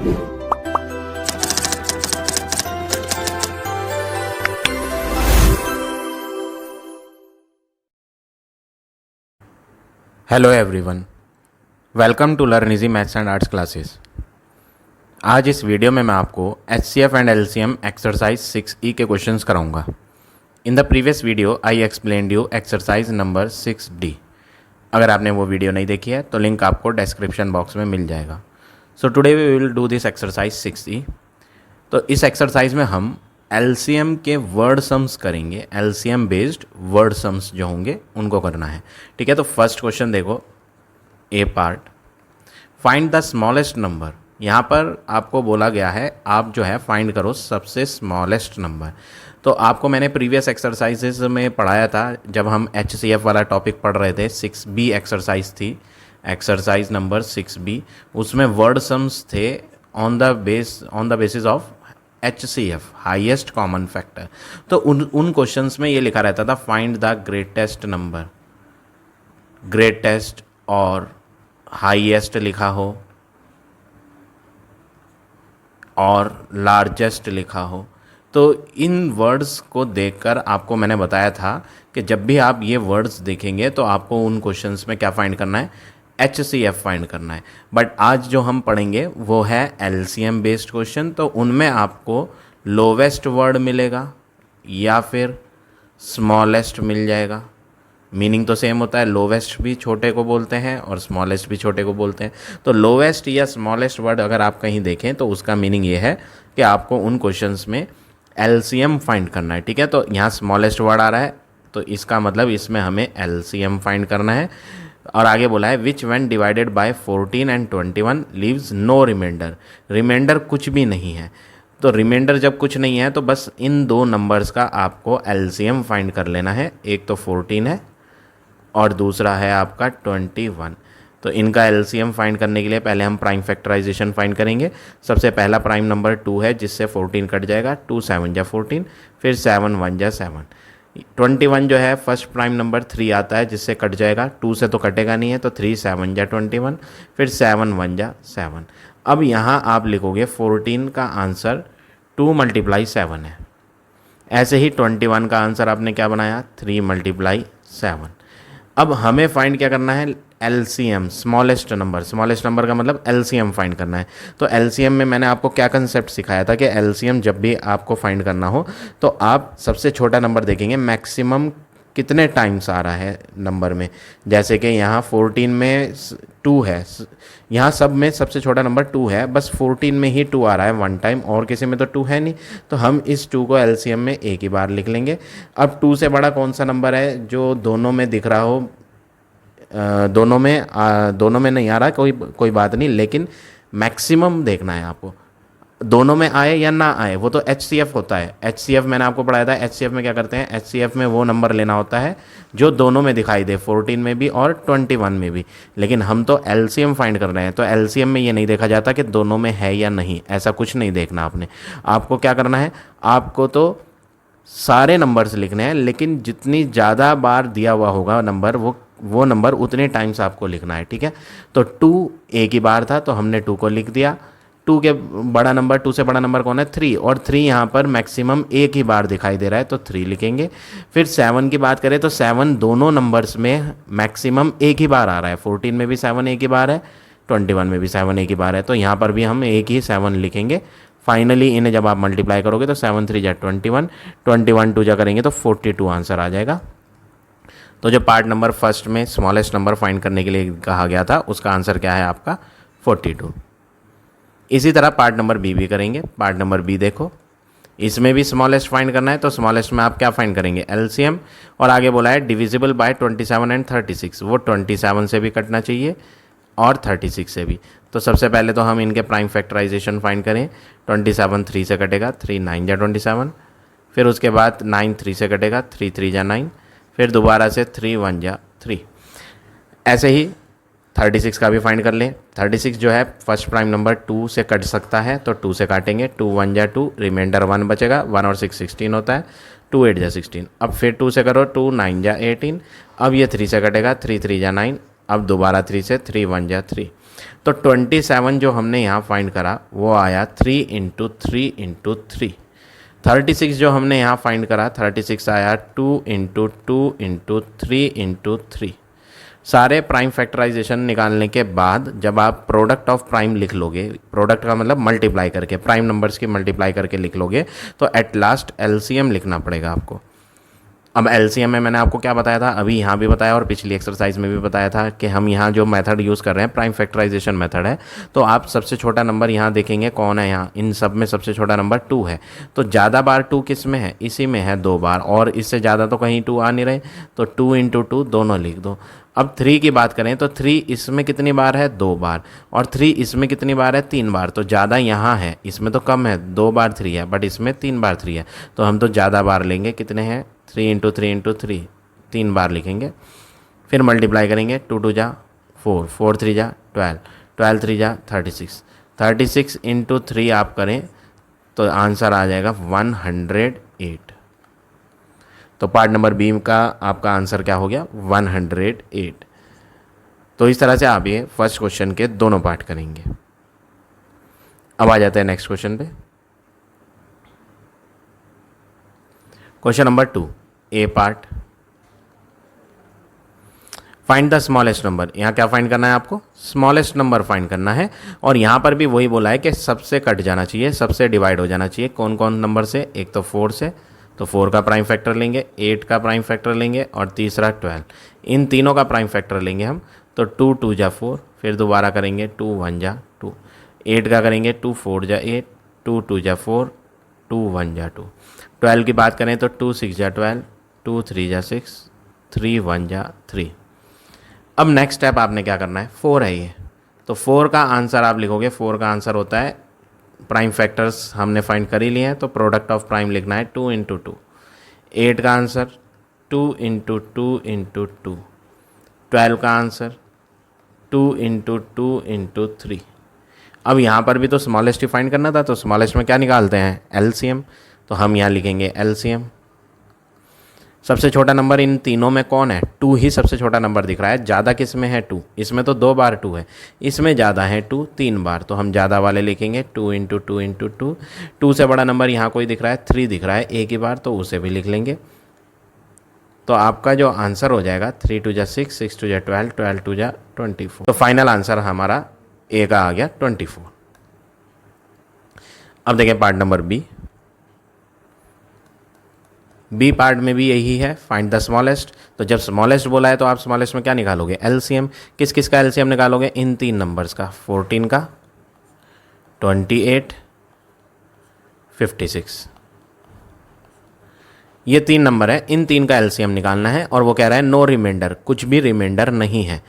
Hello everyone, welcome to learn easy maths and arts classes. आज इस video में मैं आपको HCF and LCM exercise 6E के क्वेश्चंस कराऊंगा। In the previous video I explained you exercise number 6D। अगर आपने वो वीडियो नहीं देखी है तो लिंक आपको डिस्क्रिप्शन बॉक्स में मिल जाएगा। So today we will do this exercise 6E। तो इस एक्सरसाइज में हम LCM के वर्ड सम्स करेंगे। LCM बेस्ड वर्ड सम्स जो होंगे उनको करना है, ठीक है। तो फर्स्ट क्वेश्चन देखो, A part, find the smallest number. यहाँ पर आपको बोला गया है आप जो है फाइंड करो सबसे स्मॉलेस्ट नंबर। तो आपको मैंने प्रीवियस एक्सरसाइजेस में पढ़ाया था जब हम HCF वाला टॉपिक पढ़ रहे थे। 6B एक्सरसाइज थी, एक्सरसाइज नंबर 6B। उसमें वर्ड सम्स थे on the basis of HCF, highest common factor. तो उन क्वेश्चंस में ये लिखा रहता था find the greatest number, greatest और हाईएस्ट लिखा हो और लार्जेस्ट लिखा हो। तो इन वर्ड्स को देखकर आपको मैंने बताया था कि जब भी आप ये वर्ड्स देखेंगे तो आपको उन क्वेश्चंस में क्या फाइंड करना है, HCF फाइंड करना है। बट आज जो हम पढ़ेंगे वो है LCM बेस्ड क्वेश्चन। तो उनमें आपको लोवेस्ट वर्ड मिलेगा या फिर स्मॉलेस्ट मिल जाएगा। मीनिंग तो सेम होता है, लोवेस्ट भी छोटे को बोलते हैं और स्मॉलेस्ट भी छोटे को बोलते हैं। तो लोवेस्ट या स्मॉलेस्ट वर्ड अगर आप कहीं देखें तो उसका मीनिंग ये है कि आपको उन क्वेश्चंस में LCM फाइंड करना है, ठीक है। तो यहाँ स्मॉलेस्ट वर्ड आ रहा है तो इसका मतलब इसमें हमें LCM फाइंड करना है। और आगे बोला है which when divided by 14 and 21 leaves no remainder. Remainder कुछ भी नहीं है। तो रिमाइंडर जब कुछ नहीं है तो बस इन दो नंबर्स का आपको LCM फाइंड कर लेना है। एक तो 14 है और दूसरा है आपका 21। तो इनका LCM फाइंड करने के लिए पहले हम प्राइम फैक्टराइजेशन फाइंड करेंगे। सबसे पहला प्राइम नंबर 2 है जिससे 14 कट जाएगा, 2 7 जा 14, फिर 7 1 जा 7। 21 जो है फर्स्ट प्राइम नंबर 3 आता है जिससे कट जाएगा, 2 से तो कटेगा नहीं है, तो 3 7 जा 21, फिर 7 1 जा 7। अब यहाँ आप लिखोगे 14 का आंसर 2 × 7 है। ऐसे ही 21 का आंसर आपने क्या बनाया, 3 × 7। अब हमें फाइंड क्या करना है, LCM, smallest number. Smallest number का मतलब LCM फाइंड करना है। तो LCM में मैंने आपको क्या कंसेप्ट सिखाया था कि LCM जब भी आपको फाइंड करना हो तो आप सबसे छोटा नंबर देखेंगे, मैक्सिमम कितने टाइम्स आ रहा है नंबर में। जैसे कि यहाँ 14 में 2 है, यहाँ सब में सबसे छोटा नंबर 2 है, बस 14 में ही 2 आ रहा है वन टाइम, और किसी में तो 2 है नहीं। तो हम इस 2 को LCM में एक ही बार लिख लेंगे। अब 2 से बड़ा कौन सा नंबर है जो दोनों में दिख रहा हो, दोनों में नहीं आ रहा, कोई बात नहीं, लेकिन मैक्सिमम देखना है आपको। दोनों में आए या ना आए वो तो HCF होता है। HCF मैंने आपको पढ़ाया था। HCF में क्या करते हैं, HCF में वो नंबर लेना होता है जो दोनों में दिखाई दे, 14 में भी और 21 में भी। लेकिन हम तो LCM फाइंड कर रहे हैं, तो LCM में ये नहीं देखा जाता कि दोनों में है या नहीं, ऐसा कुछ नहीं देखना आपने। आपको क्या करना है, आपको तो सारे नंबर्स लिखने हैं, लेकिन जितनी ज़्यादा बार दिया हुआ होगा नंबर वो नंबर उतने टाइम्स आपको लिखना है, ठीक है। तो 2 एक ही बार था तो हमने 2 को लिख दिया। 2 से बड़ा नंबर कौन है, 3, और 3 यहाँ पर मैक्सिमम एक ही बार दिखाई दे रहा है तो 3 लिखेंगे। फिर 7 की बात करें तो 7 दोनों नंबर्स में मैक्सिमम एक ही बार आ रहा है। 14 में भी 7 एक ही बार है, 21 में भी 7 एक ही बार है, तो यहाँ पर भी हम एक ही 7 लिखेंगे। फाइनली इन्हें जब आप मल्टीप्लाई करोगे तो 7 3 जा 21, 21 2 जा करेंगे तो 42 आंसर आ जाएगा। तो जो पार्ट नंबर फर्स्ट में स्मॉलेस्ट नंबर फाइंड करने के लिए कहा गया था उसका आंसर क्या है आपका, 42। इसी तरह पार्ट नंबर बी भी करेंगे। पार्ट नंबर बी देखो, इसमें भी स्मॉलेस्ट फाइंड करना है। तो स्मॉलेस्ट में आप क्या फाइंड करेंगे, LCM, और आगे बोला है डिविजिबल बाय 27 एंड 36। वो 27 से भी कटना चाहिए और 36 से भी। तो सबसे पहले तो हम इनके प्राइम फैक्टराइजेशन फाइंड करें। 27 3 से कटेगा, 3 9 जा 27, फिर उसके बाद 9 3 से कटेगा, 3 3 जा 9, फिर दोबारा से 3 1 जा 3। ऐसे ही 36 का भी फाइंड कर लें। 36 जो है फर्स्ट प्राइम नंबर 2 से कट सकता है तो 2 से काटेंगे, 2 1 जा 2, रिमाइंडर 1 बचेगा, 1 और 6 16 होता है, 2 8 जा 16। अब फिर 2 से करो, 2 9 जा 18। अब ये 3 से कटेगा, 3 3 जा 9, अब दोबारा 3 से 3 1 जा 3। तो 27 जो हमने यहाँ फाइंड करा वो आया 3 इंटू 3। 36 जो हमने यहाँ फाइंड करा 36 आया 2 इंटू 3। सारे प्राइम फैक्टराइजेशन निकालने के बाद जब आप प्रोडक्ट ऑफ प्राइम लिख लोगे, प्रोडक्ट का मतलब मल्टीप्लाई करके, प्राइम नंबर्स की मल्टीप्लाई करके लिख लोगे, तो एट लास्ट एलसीएम लिखना पड़ेगा आपको। अब एलसीएम में मैंने आपको क्या बताया था, अभी यहाँ भी बताया और पिछली एक्सरसाइज में भी बताया था कि हम यहाँ जो मेथड यूज़ कर रहे हैं प्राइम फैक्टराइजेशन मेथड है। तो आप सबसे छोटा नंबर यहाँ देखेंगे कौन है, यहाँ इन सब में सबसे छोटा नंबर 2 है। तो ज़्यादा बार 2 किस में है, इसी में है 2 बार, और इससे ज़्यादा तो कहीं 2 आ नहीं रहे, तो 2 इंटू 2 दोनों लिख दो। अब 3 की बात करें तो 3 इसमें कितनी बार है, 2 बार, और 3 इसमें कितनी बार है, 3 बार। तो ज़्यादा यहाँ है, इसमें तो कम है, 2 बार 3 है, बट इसमें 3 बार 3 है, तो हम तो ज़्यादा बार लेंगे। कितने हैं, 3 इंटू 3, 3 बार लिखेंगे। फिर मल्टीप्लाई करेंगे, 2 2 जा 4, 4 3 जा 12, 12 3 जा 36, 36 इंटू 3 आप करें तो आंसर आ जाएगा 108। तो पार्ट नंबर बी का आपका आंसर क्या हो गया, 108। तो इस तरह से आप ये फर्स्ट क्वेश्चन के दोनों पार्ट करेंगे। अब आ जाते हैं नेक्स्ट क्वेश्चन पे। Question number 2, A part. Find the smallest number. यहाँ क्या फाइंड करना है आपको, स्मॉलेस्ट नंबर फाइंड करना है। और यहाँ पर भी वही बोला है कि सबसे कट जाना चाहिए, सबसे डिवाइड हो जाना चाहिए। कौन कौन नंबर से, एक तो 4 से, तो 4 का प्राइम फैक्टर लेंगे, 8 का प्राइम फैक्टर लेंगे, और तीसरा 12। इन तीनों का प्राइम फैक्टर लेंगे हम। तो 2 2 जा 4, फिर दोबारा करेंगे 2 1 जा 2, 8 का करेंगे 2 4 जा 8, 2 2 जा 4, 2 1 जा 2। 12 की बात करें तो 2 6 जा 12, 2 3 जा 6, 3 1 जा 3। अब नेक्स्ट स्टेप आपने क्या करना है, 4 है ये, तो 4 का आंसर आप लिखोगे। 4 का आंसर होता है, प्राइम फैक्टर्स हमने फाइंड कर ही लिए हैं, तो प्रोडक्ट ऑफ प्राइम लिखना है 2 इंटू 2। 8 का आंसर 2 इंटू 2 इंटू 2। 12 का आंसर 2 इंटू 2 इंटू 3। अब यहाँ पर भी तो स्मॉलेस्ट ही फाइंड करना था, तो स्मॉलेस्ट में क्या निकालते हैं, एलसीएम। तो हम यहाँ लिखेंगे एलसीएम। सबसे छोटा नंबर इन तीनों में कौन है, 2 ही सबसे छोटा नंबर दिख रहा है। ज़्यादा किस में है, 2। इसमें तो 2 बार 2 है, इसमें ज़्यादा है 2 3 बार, तो हम ज़्यादा वाले लिखेंगे 2 इंटू 2 इंटू 2। 2 से बड़ा नंबर यहाँ कोई दिख रहा है, 3 दिख रहा है एक ही बार, तो उसे भी लिख लेंगे। तो आपका जो आंसर हो जाएगा 3 2 जा 6, 6 2 जा 12, 12 2 जा 24। तो फाइनल आंसर हमारा ए का आ गया 24। अब देखें part number B. B part में भी यही है, फाइंड द स्मॉलेस्ट। तो जब स्मॉलेस्ट बोला है तो आप स्मॉलेस्ट में क्या निकालोगे, एलसीएम। किस किस का एलसीएम निकालोगे, इन 3 नंबर्स का, 14 का, 28, 56। ये 3 नंबर है, इन 3 का एलसीएम निकालना है। और वो कह रहा है नो रिमाइंडर, कुछ भी रिमाइंडर नहीं है।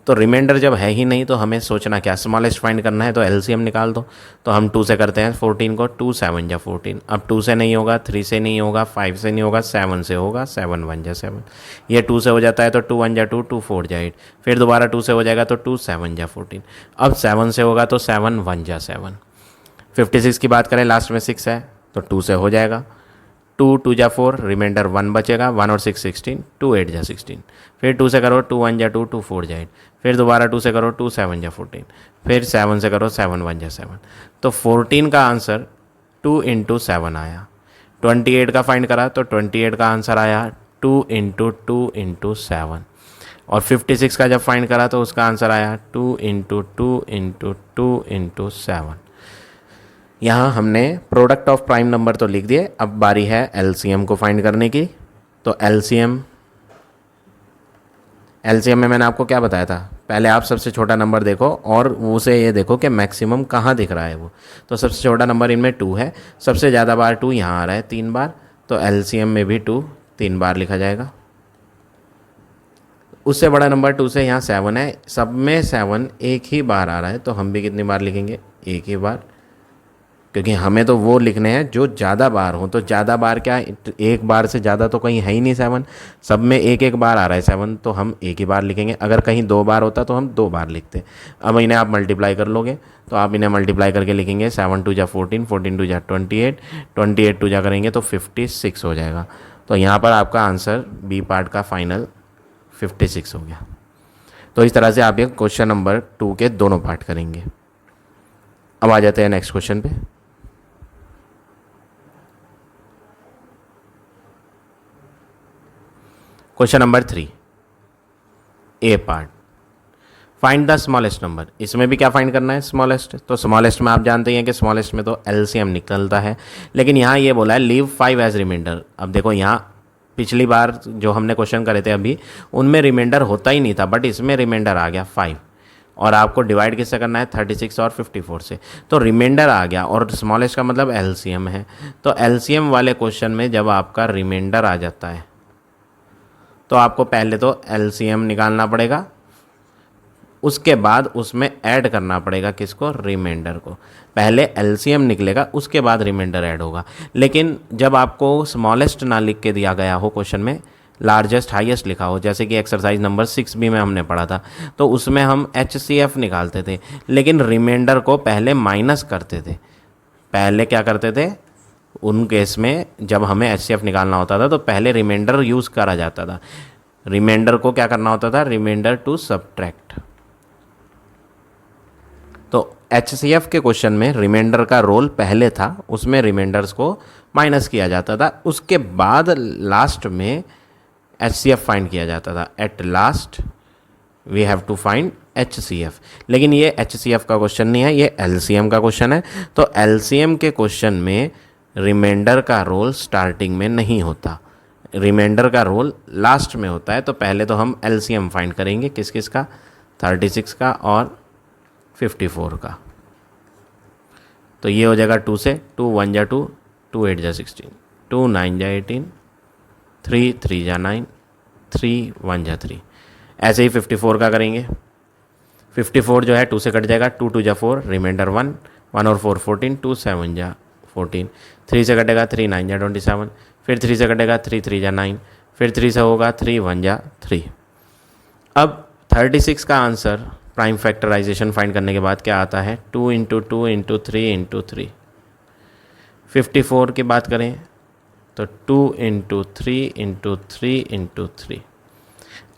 तो रिमाइंडर जब है ही नहीं तो हमें सोचना क्या, स्मॉलेस्ट फाइंड करना है, तो एलसीएम निकाल दो। तो हम 2 से करते हैं 14 को, 2 7 जा 14। अब 2 से नहीं होगा, 3 से नहीं होगा, 5 से नहीं होगा, 7 से होगा, 7 1 जा 7। ये 2 से हो जाता है तो 2 1 जा 2, 2 4 जा 8। फिर दोबारा 2 से हो जाएगा तो 2 7 जा 14। अब 7 से होगा तो 7 1 जा 7। 56 की बात करें, लास्ट में 6 है तो 2 से हो जाएगा, 2 2 जा 4, रिमाइंडर 1 बचेगा, 1 और 6 16, 2 8 जा 16। फिर 2 से करो 2 1 जा 2, 2 4 जा 8। फिर दोबारा 2 से करो 2 7 जा 14। फिर 7 से करो 7 1 जा 7। तो 14 का आंसर 2 इंटू 7 आया। 28 का फाइंड करा तो 28 का आंसर आया 2 इंटू 2 इंटू 7। और 56 का जब फाइंड करा तो उसका आंसर आया 2 इंटू 2 इंटू 2 इंटू 7। यहाँ हमने प्रोडक्ट ऑफ प्राइम नंबर तो लिख दिए, अब बारी है एलसीएम को फाइंड करने की। तो एलसीएम में मैंने आपको क्या बताया था, पहले आप सबसे छोटा नंबर देखो और उसे ये देखो कि मैक्सिमम कहाँ दिख रहा है वो। तो सबसे छोटा नंबर इनमें 2 है, सबसे ज़्यादा बार 2 यहाँ आ रहा है 3 बार, तो एलसीएम में भी 2 3 बार लिखा जाएगा। उससे बड़ा नंबर 2 से यहाँ 7 है, सब में 7 एक ही बार आ रहा है, तो हम भी कितनी बार लिखेंगे, एक ही बार, क्योंकि हमें तो वो लिखने हैं जो ज़्यादा बार हो। तो ज़्यादा बार क्या, एक बार से ज़्यादा तो कहीं है ही नहीं 7, सब में एक एक बार आ रहा है 7, तो हम एक ही बार लिखेंगे। अगर कहीं 2 बार होता तो हम 2 बार लिखते। अब इन्हें आप मल्टीप्लाई कर लोगे, तो आप इन्हें मल्टीप्लाई करके लिखेंगे 7 2 जा 14, 14 2 जा 28, 28 2 जा करेंगे तो 56 हो जाएगा। तो यहाँ पर आपका आंसर बी पार्ट का फाइनल 56 हो गया। तो तो इस तरह से आप ये क्वेश्चन नंबर 2 के दोनों पार्ट करेंगे। अब आ जाते हैं नेक्स्ट क्वेश्चन पे। Question number 3 A part, find the smallest number. इसमें भी क्या फाइंड करना है, स्मॉलेस्ट। तो स्मॉलेस्ट में आप जानते हैं कि स्मॉलेस्ट में तो एलसीएम निकलता है, लेकिन यहाँ ये बोला है लीव 5 एज रिमाइंडर। अब देखो यहाँ पिछली बार जो हमने क्वेश्चन करे थे अभी, उनमें रिमाइंडर होता ही नहीं था, बट इसमें रिमाइंडर आ गया 5, और आपको डिवाइड किससे करना है, 36 और 54 से। तो रिमाइंडर आ गया, और स्मॉलेस्ट का मतलब एलसीएम है। तो एलसीएम वाले क्वेश्चन में जब आपका रिमाइंडर आ जाता है तो आपको पहले तो एलसीएम निकालना पड़ेगा, उसके बाद उसमें ऐड करना पड़ेगा किसको, रिमाइंडर को। पहले एलसीएम निकलेगा, उसके बाद रिमाइंडर ऐड होगा। लेकिन जब आपको स्मॉलेस्ट ना लिख के दिया गया हो क्वेश्चन में, लार्जेस्ट हाईएस्ट लिखा हो, जैसे कि एक्सरसाइज नंबर 6B में हमने पढ़ा था, तो उसमें हम HCF निकालते थे, लेकिन रिमाइंडर को पहले माइनस करते थे। पहले क्या करते थे उन केस में, जब हमें HCF निकालना होता था तो पहले रिमाइंडर यूज़ करा जाता था। रिमाइंडर को क्या करना होता था, रिमाइंडर टू सब्ट्रैक्ट। तो HCF के क्वेश्चन में रिमाइंडर का रोल पहले था, उसमें रिमाइंडर्स को माइनस किया जाता था, उसके बाद लास्ट में HCF फाइंड किया जाता था। At last we have to find HCF। लेकिन ये HCF का क्वेश्चन नहीं है, ये LCM का क्वेश्चन है। तो LCM के क्वेश्चन में रिमाइंडर का रोल स्टार्टिंग में नहीं होता, रिमाइंडर का रोल लास्ट में होता है। तो पहले तो हम LCM फाइंड करेंगे किस किस का, 36 का और 54 का। तो ये हो जाएगा 2 से, 2 1 जा 2, 2 8 जा 16, 2 9 जा 18, 3 3 जा 9, 3 1 जा 3। ऐसे ही 54 का करेंगे। 54 जो है 2 से कट जाएगा, 2 2 जा 4, रिमाइंडर 1, 1 और 4 14, 2 7 जा 14, 3 से कटेगा 3 9 जा 27, फिर 3 से कटेगा 3 3 जा 9, फिर 3 से होगा 3 1 जा 3। अब 36 का आंसर प्राइम फैक्टराइजेशन फाइंड करने के बाद क्या आता है, 2 इंटू 2 इंटू 3 इंटू 3। 54 की बात करें तो 2 इंटू 3 इंटू 3 इंटू 3।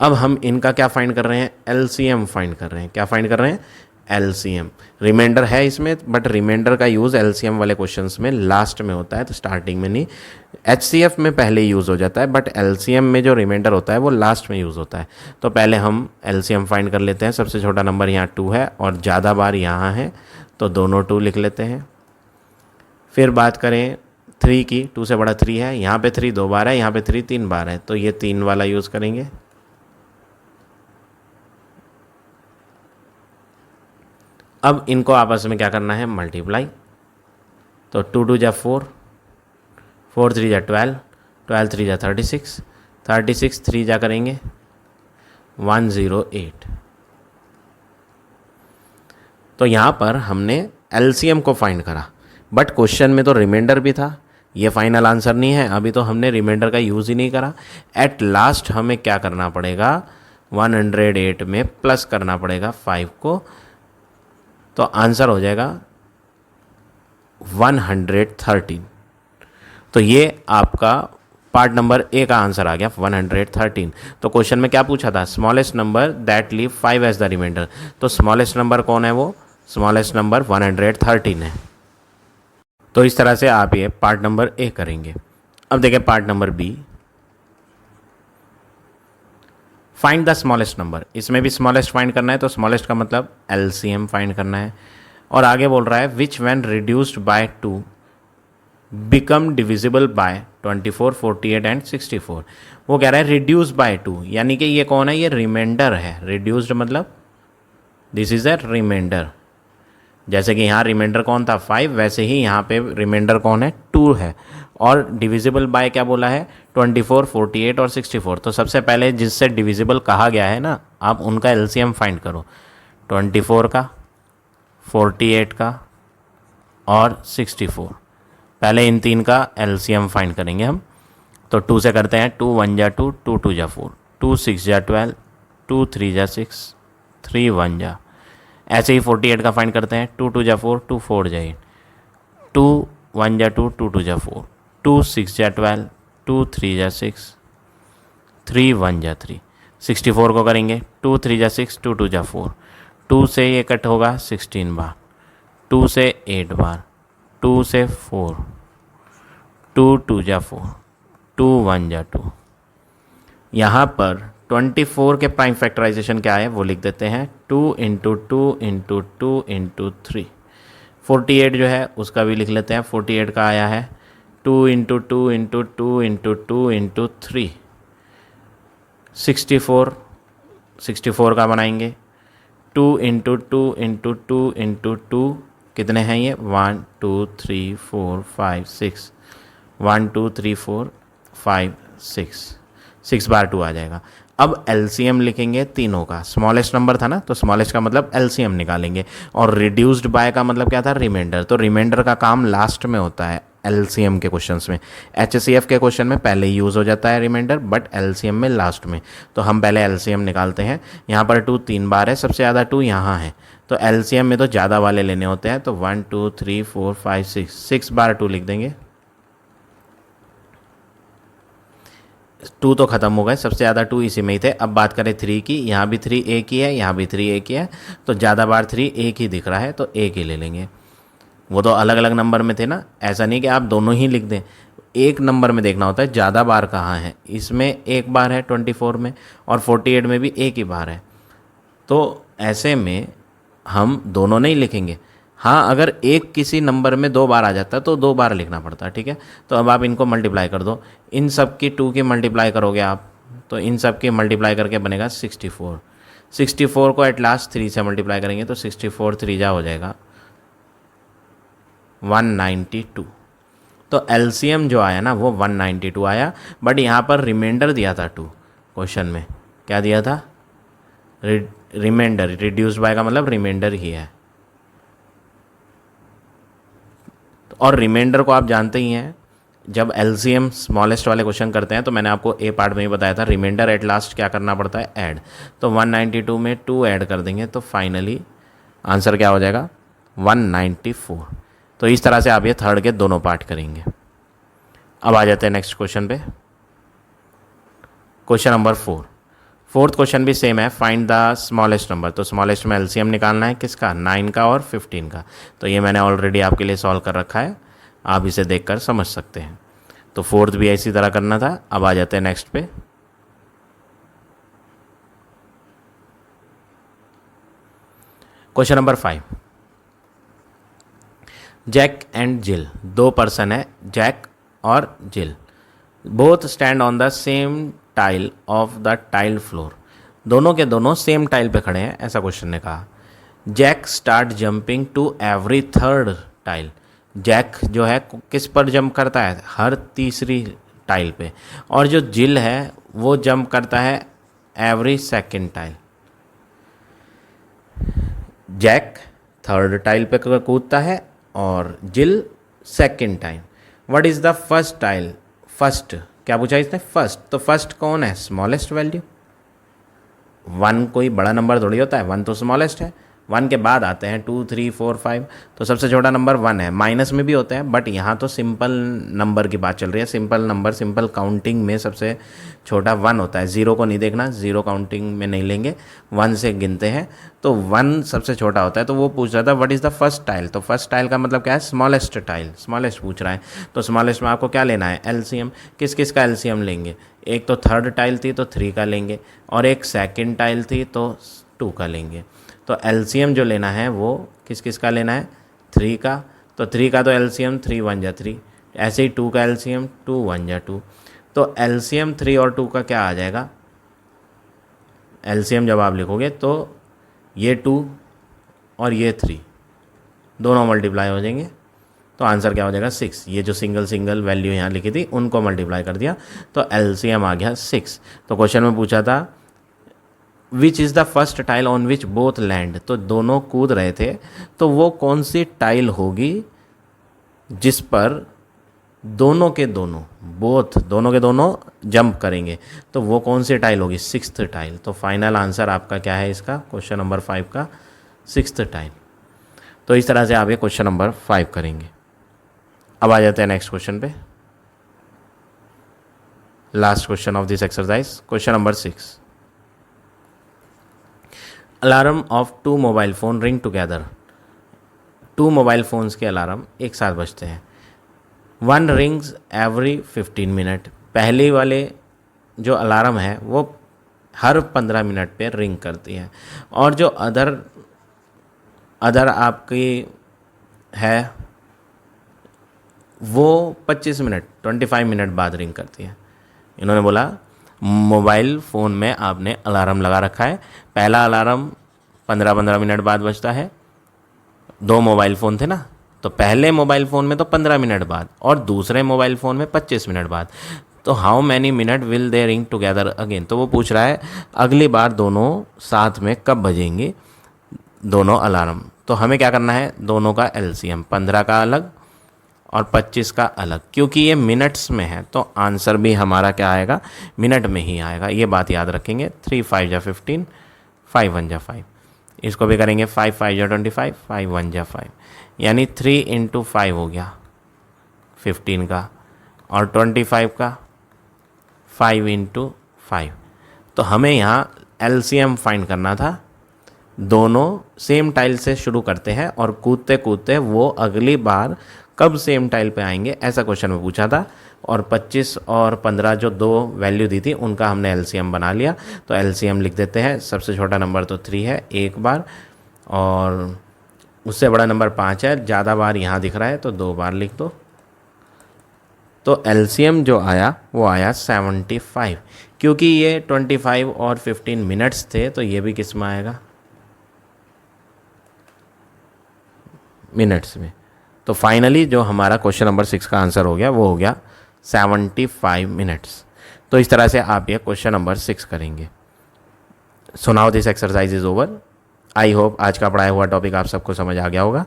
अब हम इनका क्या फाइंड कर रहे हैं, एलसीएम फाइंड कर रहे हैं। क्या फाइंड कर रहे हैं, एलसीएम। रिमाइंडर है इसमें, बट रिमाइंडर का यूज़ एलसीएम वाले क्वेश्चंस में लास्ट में होता है, तो स्टार्टिंग में नहीं। एचसीएफ में पहले यूज़ हो जाता है, बट एलसीएम में जो रिमाइंडर होता है वो लास्ट में यूज़ होता है। तो पहले हम एलसीएम फाइंड कर लेते हैं। सबसे छोटा नंबर यहाँ 2 है और ज़्यादा बार यहाँ है, तो दोनों 2 लिख लेते हैं। फिर बात करें 3 की, 2 से बड़ा 3 है, यहाँ पे 3 2 बार है, यहाँ पे 3 3 बार है, तो ये 3 वाला यूज़ करेंगे। अब इनको आपस में क्या करना है, मल्टीप्लाई। तो 2 2 जा 4, 4 3 जा 12, 12 3 जा 36, 36 3 जा करेंगे 108। तो यहाँ पर हमने एलसीएम को फाइंड करा, बट क्वेश्चन में तो रिमाइंडर भी था, ये फाइनल आंसर नहीं है। अभी तो हमने रिमाइंडर का यूज़ ही नहीं करा। एट लास्ट हमें क्या करना पड़ेगा, 108 में प्लस करना पड़ेगा 5 को, तो आंसर हो जाएगा 113। तो ये आपका पार्ट नंबर ए का आंसर आ गया 113। तो क्वेश्चन में क्या पूछा था, smallest number that leave 5 as the remainder. तो स्मॉलेस्ट नंबर कौन है, वो स्मॉलेस्ट नंबर 113 है। तो इस तरह से आप ये पार्ट नंबर ए करेंगे। अब देखिए part number B, find the smallest number. इसमें भी स्मॉलेस्ट फाइंड करना है, तो स्मॉलेस्ट का मतलब एलसीएम फाइंड करना है। और आगे बोल रहा है which when reduced by 2 become divisible by 24, 48 and 64। वो कह रहा है रिड्यूस बाय 2, यानी कि ये कौन है, ये रिमाइंडर है। रिड्यूस्ड मतलब दिस इज अ रिमाइंडर। जैसे कि यहाँ रिमाइंडर कौन था 5, वैसे ही यहाँ पे रिमाइंडर कौन है 2 है। और डिविजिबल बाय क्या बोला है, 24, 48 और 64। तो सबसे पहले जिससे डिविजिबल कहा गया है ना, आप उनका एलसीएम फाइंड करो। 24 का, 48 का और 64। पहले इन 3 का एलसीएम फाइंड करेंगे हम। तो 2 से करते हैं, 2 1 जा 2, 2 2 जा 4, 2 6 जा 12, 2 3 जा 6, 3 1 जा। ऐसे ही 48 का फाइंड करते हैं, 2 2 जा 4, 2 4 जा 8, 2 1 जा 2, 2 2 जा 4, 2 6 जा 12, 2 3 जा 6, 3 1 जा 3। 64 को करेंगे, 2 3 जा 6, 2 2 जा 4, 2 से ये कट होगा 16 बार, 2 से 8 बार, 2 से 4, 2 2 जा 4, 2 1 जा 2। यहाँ पर 24 के प्राइम फैक्टराइजेशन क्या है वो लिख देते हैं, 2 इंटू 2 इंटू 2 इंटू 3। 48 जो है उसका भी लिख लेते हैं, 48 का आया है 2 इंटू 2 इंटू 2 इंटू 2 इंटू 3। 64 का बनाएंगे, 2 इंटू 2 इंटू 2 इंटू 2 कितने हैं ये, 1 2 3 4 5 6, 1 2 3 4 5 6, 6 बार 2 आ जाएगा। अब एलसीएम लिखेंगे तीनों का, स्मॉलेस्ट नंबर था ना तो स्मॉलेस्ट का मतलब एलसीएम निकालेंगे, और रिड्यूस्ड बाय का मतलब क्या था, रिमाइंडर। तो रिमाइंडर का काम लास्ट में होता है एलसीएम के क्वेश्चंस में। एचसीएफ के क्वेश्चन में पहले यूज़ हो जाता है रिमाइंडर, बट एलसीएम में लास्ट में। तो हम पहले एलसीएम निकालते हैं। यहाँ पर 2 3 बार है, सबसे ज़्यादा 2 यहाँ है, तो एलसीएम में तो ज़्यादा वाले लेने होते हैं। तो 1 2 3 4 5 6 बार 2 लिख देंगे। 2 तो ख़त्म हो गए, सबसे ज़्यादा 2 इसी में ही थे। अब बात करें 3 की, यहाँ भी 3 एक ही है, यहाँ भी 3 एक ही है, तो ज़्यादा बार 3 एक ही दिख रहा है, तो एक ही ले लेंगे। वो तो अलग अलग नंबर में थे ना, ऐसा नहीं कि आप दोनों ही लिख दें, एक नंबर में देखना होता है ज़्यादा बार कहाँ है। इसमें एक बार है 24 में, और 48 में भी एक ही बार है, तो ऐसे में हम दोनों नहीं लिखेंगे। हाँ, अगर एक किसी नंबर में 2 बार आ जाता है तो 2 बार लिखना पड़ता है, ठीक है। तो अब आप इनको मल्टीप्लाई कर दो, इन सब की 2 की मल्टीप्लाई करोगे आप, तो इन सब की मल्टीप्लाई करके बनेगा 64। 64 को एट लास्ट 3 से मल्टीप्लाई करेंगे तो 64 3 जा हो जाएगा 192। तो एलसीएम जो आया ना वो 192 आया, बट यहाँ पर रिमाइंडर दिया था 2 क्वेश्चन में। क्या दिया था, रिमाइंडर। रिड्यूस्ड बाय का मतलब रिमाइंडर ही है, और रिमाइंडर को आप जानते ही हैं, जब एलसीएम स्मॉलेस्ट वाले क्वेश्चन करते हैं तो मैंने आपको ए पार्ट में ही बताया था, रिमाइंडर एट लास्ट क्या करना पड़ता है, ऐड। तो 192 में 2 ऐड कर देंगे तो फाइनली आंसर क्या हो जाएगा, 194। तो इस तरह से आप ये थर्ड के दोनों पार्ट करेंगे। अब आ जाते हैं नेक्स्ट क्वेश्चन पे, क्वेश्चन नंबर 4। फोर्थ क्वेश्चन भी सेम है, फाइंड द स्मॉलेस्ट नंबर। तो स्मॉलेस्ट में एलसीएम निकालना है किसका, 9 का और 15 का। तो ये मैंने ऑलरेडी आपके लिए सॉल्व कर रखा है, आप इसे देखकर समझ सकते हैं। तो फोर्थ भी इसी तरह करना था। अब आ जाते हैं नेक्स्ट पे, क्वेश्चन नंबर 5। जैक एंड जिल, 2 पर्सन है, जैक और जिल, both stand on the same tile of the tile floor. दोनों के दोनों सेम टाइल पे खड़े हैं, ऐसा क्वेश्चन ने कहा। Jack start jumping to every third tile. Jack जो है किस पर जंप करता है, हर तीसरी टाइल पे, और जो जिल है वो जंप करता है every second tile. Jack third tile पे कूदता है और Jill second tile. What is the first tile, first क्या पूछा इसने, फर्स्ट। तो फर्स्ट कौन है, स्मॉलेस्ट वैल्यू। 1 कोई बड़ा नंबर थोड़ी होता है, 1 तो स्मॉलेस्ट है। 1 के बाद आते हैं 2 3 4 5, तो सबसे छोटा नंबर 1 है। माइनस में भी होते हैं, बट यहाँ तो सिंपल नंबर की बात चल रही है। सिंपल नंबर, सिंपल काउंटिंग में सबसे छोटा 1 होता है। 0 को नहीं देखना, 0 काउंटिंग में नहीं लेंगे, 1 से गिनते हैं, तो 1 सबसे छोटा होता है। तो वो पूछ रहा था what is the first tile. तो फर्स्ट टाइल का मतलब क्या है, स्मॉलेस्ट टाइल, स्मॉलेस्ट पूछ रहा है। तो स्मॉलेस्ट में आपको क्या लेना है, एलसीएम। किस किस का एलसीएम लेंगे, एक तो थर्ड टाइल थी तो 3 का लेंगे, और एक सेकेंड टाइल थी तो 2 का लेंगे। तो एलसीएम जो लेना है वो किस किस का लेना है, 3 का। तो 3 का तो एलसीएम 3 1 जा 3, ऐसे ही 2 का एलसीएम 2 1 जा 2। तो एलसीएम 3 और 2 का क्या आ जाएगा, एलसीएम जब आप लिखोगे तो ये 2 और ये 3 दोनों मल्टीप्लाई हो जाएंगे, तो आंसर क्या हो जाएगा 6। ये जो सिंगल सिंगल वैल्यू यहाँ लिखी थी उनको मल्टीप्लाई कर दिया तो एलसीएम आ गया 6। तो क्वेश्चन में पूछा था which is the first tile on which both land. तो दोनों कूद रहे थे, तो वो कौन सी टाइल होगी जिस पर दोनों के दोनों, बोथ दोनों के दोनों जंप करेंगे, तो वो कौन सी टाइल होगी, 6th टाइल। तो फाइनल आंसर आपका क्या है इसका, क्वेश्चन नंबर 5 का 6th टाइल। तो इस तरह से आप ये क्वेश्चन नंबर 5 करेंगे। अब आ जाते हैं नेक्स्ट क्वेश्चन पे, last question of this exercise, question number 6। Alarm off 2 mobile phone ring together. 2 mobile phones के अलार्म एक साथ बजते हैं। 1 रिंग्स एवरी 15 मिनट। पहले वाले जो अलार्म है वो हर 15 मिनट पे रिंग करती है, और जो अदर आपकी है वो 25 मिनट 25 मिनट बाद रिंग करती है। इन्होंने बोला मोबाइल फ़ोन में आपने अलार्म लगा रखा है, पहला अलार्म 15-15 मिनट बाद बजता है। 2 मोबाइल फ़ोन थे ना, तो पहले मोबाइल फ़ोन में तो 15 मिनट बाद और दूसरे मोबाइल फ़ोन में 25 मिनट बाद। तो how many minute will they ring together again. तो वो पूछ रहा है अगली बार दोनों साथ में कब बजेंगे दोनों अलार्म। तो हमें क्या करना है, दोनों का एलसीएम, 15 का अलग और 25 का अलग। क्योंकि ये मिनट्स में है तो आंसर भी हमारा क्या आएगा, मिनट में ही आएगा। ये बात याद रखेंगे। 3 5 जा 15, 5 1 जा 5। इसको भी करेंगे 5 5 जा 25, 5 1 जा 5, यानी 3 × 5 हो गया 15 का, और 25 का 5 × 5। तो हमें यहाँ एलसीएम फाइंड करना था। दोनों सेम टाइल से शुरू करते हैं और कूदते कूदते वो अगली बार कब सेम टाइल पे आएंगे, ऐसा क्वेश्चन में पूछा था। और 25 और 15 जो 2 वैल्यू दी थी उनका हमने एलसीएम बना लिया। तो एलसीएम लिख देते हैं। सबसे छोटा नंबर तो 3 है एक बार, और उससे बड़ा नंबर 5 है, ज़्यादा बार यहाँ दिख रहा है तो 2 बार लिख दो। तो एलसीएम जो आया वो आया 75। क्योंकि ये 25 और 15 मिनट्स थे तो ये भी किस में आएगा, मिनट्स में। तो फाइनली जो हमारा क्वेश्चन नंबर 6 का आंसर हो गया वो हो गया 75 मिनट्स। तो इस तरह से आप ये क्वेश्चन नंबर 6 करेंगे। So now this exercise is over. I hope आज का पढ़ाया हुआ टॉपिक आप सबको समझ आ गया होगा।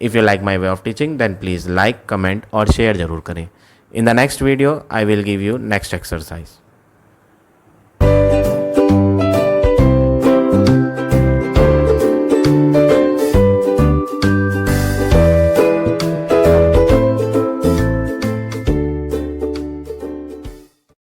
If you like my way of teaching then please like, comment और शेयर ज़रूर करें। In the next video I will give you next exercise.